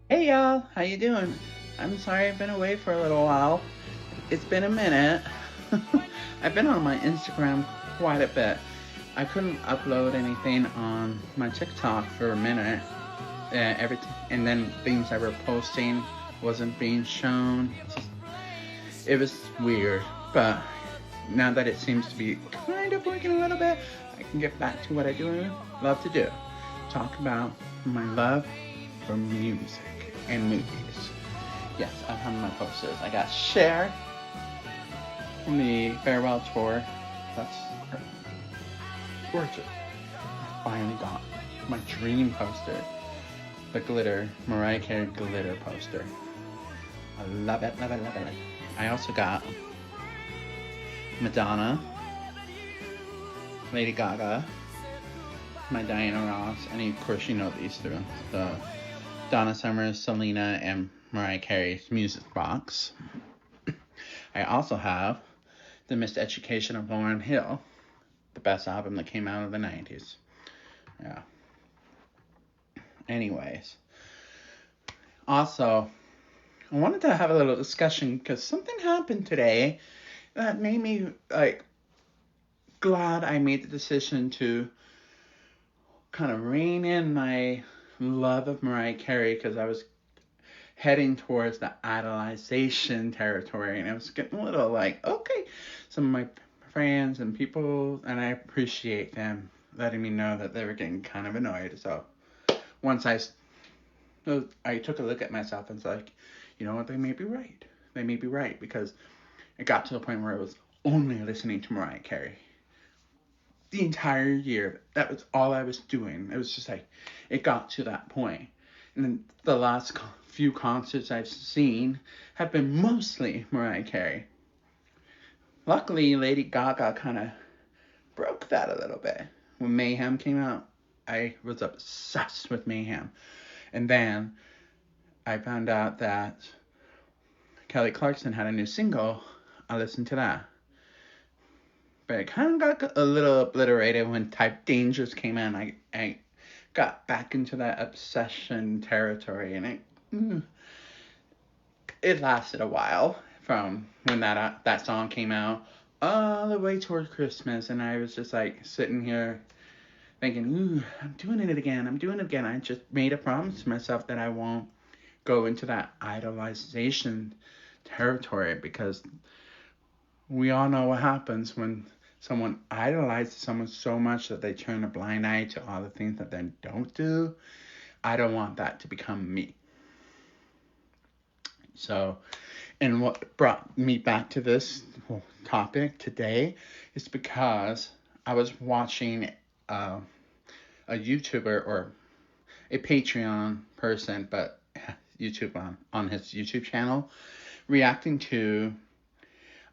Hey y'all, how you doing? I'm sorry I've been away for a little while. It's been a minute. I've been on my Instagram quite a bit. I couldn't upload anything on my TikTok for a minute. And then things I were posting wasn't being shown. It was weird, but now that it seems to be kind of working a little bit, I can get back to what I do love to do. Talk about my love for music and movies. Yes, I have my posters. I got Cher from the farewell tour. That's gorgeous. I finally got my dream poster, the glitter, Mariah Carey glitter poster. I love it, love it, love it. I also got Madonna, Lady Gaga, my Diana Ross, and of course you know these through the Donna Summers, Selena, and Mariah Carey's music box. I also have The Miseducation of Lauryn Hill, the best album that came out of the 90s. Yeah. Anyways, also, I wanted to have a little discussion because something happened today that made me glad I made the decision to kind of rein in my love of Mariah Carey because I was heading towards the idolization territory and I was getting a little like, okay, some of my friends and people, and I appreciate them letting me know that they were getting kind of annoyed. So once I took a look at myself and was like, you know what, they may be right. They may be right because it got to the point where I was only listening to Mariah Carey the entire year. That was all I was doing. It was just like, it got to that point. And then the last few concerts I've seen have been mostly Mariah Carey. Luckily, Lady Gaga kind of broke that a little bit. When Mayhem came out, I was obsessed with Mayhem. And then I found out that Kelly Clarkson had a new single. I listened to that. But it kind of got a little obliterated when Type Dangerous came in. I got back into that obsession territory, and it lasted a while from when that song came out all the way toward Christmas, and I was just like sitting here thinking, "Ooh, I'm doing it again. I'm doing it again." I just made a promise to myself that I won't go into that idolization territory because we all know what happens when someone idolizes someone so much that they turn a blind eye to all the things that they don't do. I don't want that to become me. So, and what brought me back to this topic today is because I was watching uh, a YouTuber or a Patreon person, but YouTube on his YouTube channel, reacting to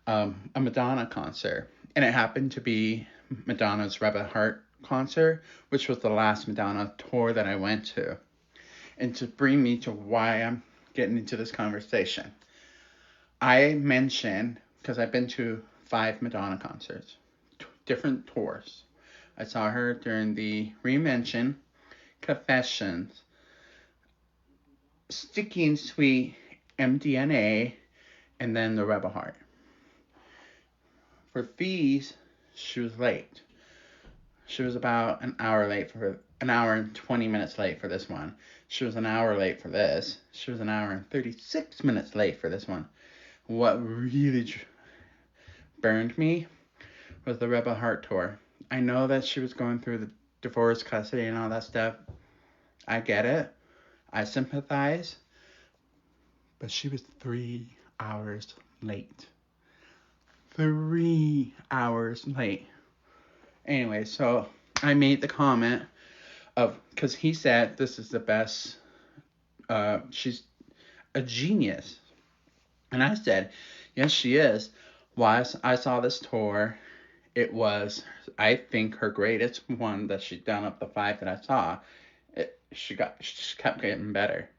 a Madonna concert, and it happened to be Madonna's Rebel Heart concert, which was the last Madonna tour that I went to. And to bring me to why I'm getting into this conversation, I mentioned because I've been to 5 Madonna concerts, different tours. I saw her during the Reinvention, Confessions, Sticky and Sweet, MDNA, and then the Rebel Heart. For these, she was late. She was about an hour and 20 minutes late for this one. She was an hour late for this. She was an hour and 36 minutes late for this one. What really burned me was the Rebel Heart tour. I know that she was going through the divorce, custody, and all that stuff. I get it. I sympathize. But she was 3 hours late. 3 hours late. Anyway, so I made the comment of, because he said this is the best, she's a genius. And I said, yes, she is. Why I saw this tour, it was, I think, her greatest one that she'd done of the 5 that I saw. She kept getting better.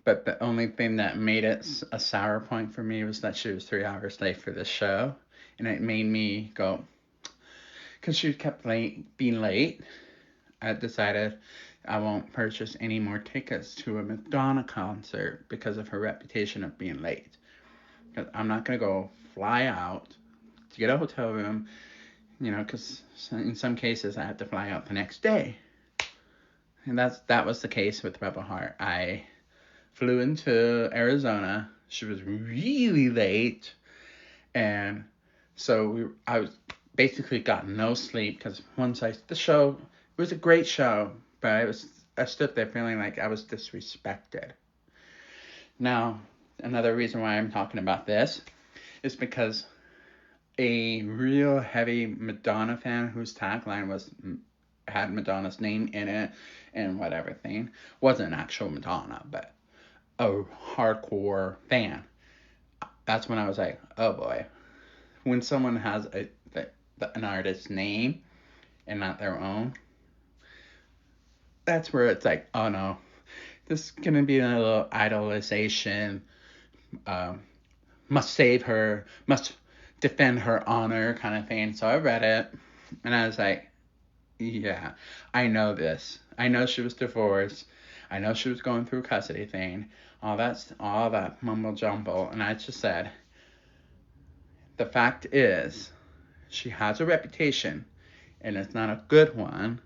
But the only thing that made it a sour point for me was that she was 3 hours late for this show. And it made me go, because she kept being late, I decided I won't purchase any more tickets to a Madonna concert because of her reputation of being late. 'Cause I'm not going to go fly out to get a hotel room, because in some cases I have to fly out the next day. And that was the case with Rebel Heart. I flew into Arizona. She was really late, and so I was basically got no sleep because the show, it was a great show, but I stood there feeling like I was disrespected. Now, another reason why I'm talking about this is because a real heavy Madonna fan whose tagline had Madonna's name in it and whatever thing, wasn't an actual Madonna, but a hardcore fan. That's when I was like, oh boy. When someone has an artist's name and not their own, that's where it's like, oh no, this is gonna be a little idolization. Must save her, must defend her honor kind of thing. So I read it, and I was like, yeah, I know this. I know she was divorced. I know she was going through a custody thing. All that mumble jumble. And I just said, the fact is, she has a reputation, and it's not a good one.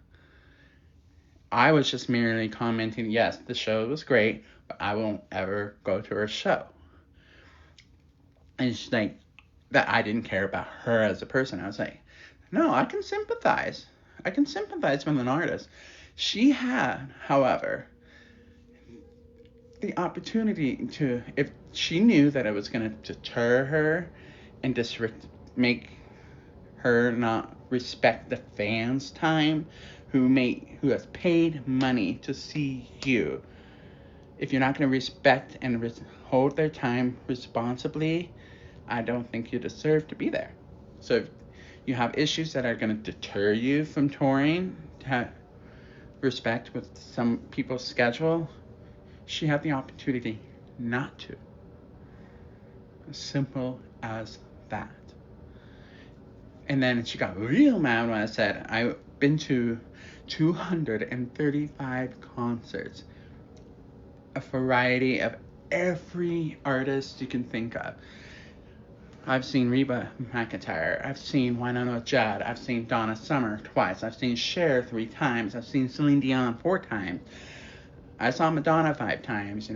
I was just merely commenting, yes, the show was great, but I won't ever go to her show. And she's like, that I didn't care about her as a person. I was like, no, I can sympathize. I can sympathize with an artist. She had, however, the opportunity to, if she knew that it was going to deter her and make her not respect the fans' time who has paid money to see you. If you're not going to respect and hold their time responsibly, I don't think you deserve to be there. So if you have issues that are going to deter you from touring, to have respect with some people's schedule, she had the opportunity not to. As simple as that. And then she got real mad when I said I've been to 235 concerts, a variety of every artist you can think of. I've seen Reba McEntire, I've seen Wynonna Judd, I've seen Donna Summer twice, I've seen Cher 3 times, I've seen Celine Dion 4 times. I saw Madonna 5 times,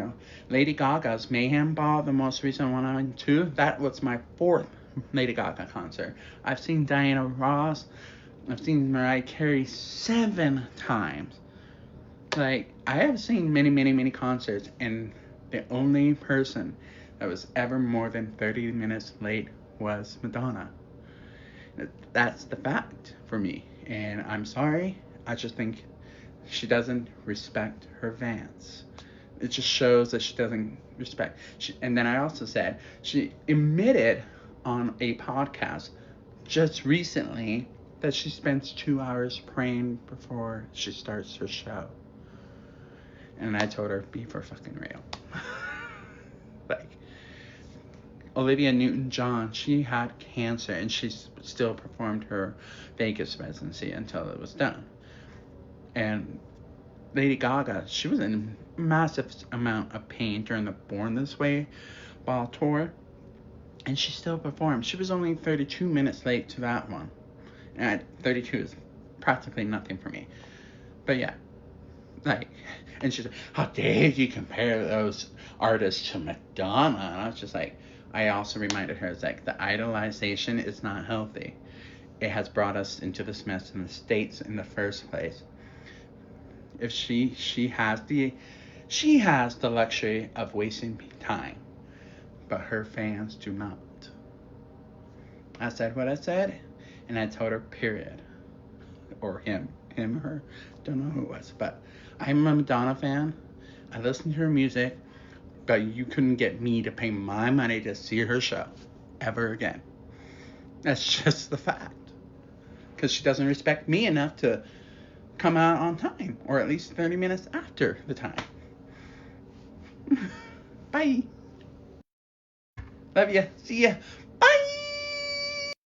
Lady Gaga's Mayhem Ball, the most recent one I went to, that was my 4th Lady Gaga concert. I've seen Diana Ross, I've seen Mariah Carey 7 times. Like, I have seen many, many, many concerts, and the only person that was ever more than 30 minutes late was Madonna. That's the fact for me, and I'm sorry, I just think she doesn't respect her fans. It just shows that she doesn't respect. And then I also said, she admitted on a podcast just recently that she spends 2 hours praying before she starts her show. And I told her, be for fucking real. Like, Olivia Newton-John, she had cancer and she still performed her Vegas residency until it was done. And Lady Gaga, she was in a massive amount of pain during the Born This Way ball tour, and she still performed. She was only 32 minutes late to that one, and 32 is practically nothing for me. But yeah, like, and she's like, how dare you compare those artists to Madonna? And I was just like, I also reminded her, it's like, the idolization is not healthy. It has brought us into this mess in the States in the first place. If she has the luxury of wasting time, but her fans do not. I said what I said, and I told her, period. Or him, her, don't know who it was, but I'm a Madonna fan. I listen to her music, but you couldn't get me to pay my money to see her show ever again. That's just the fact. Because she doesn't respect me enough to come out on time, or at least 30 minutes after the time. Bye. Love ya. See ya.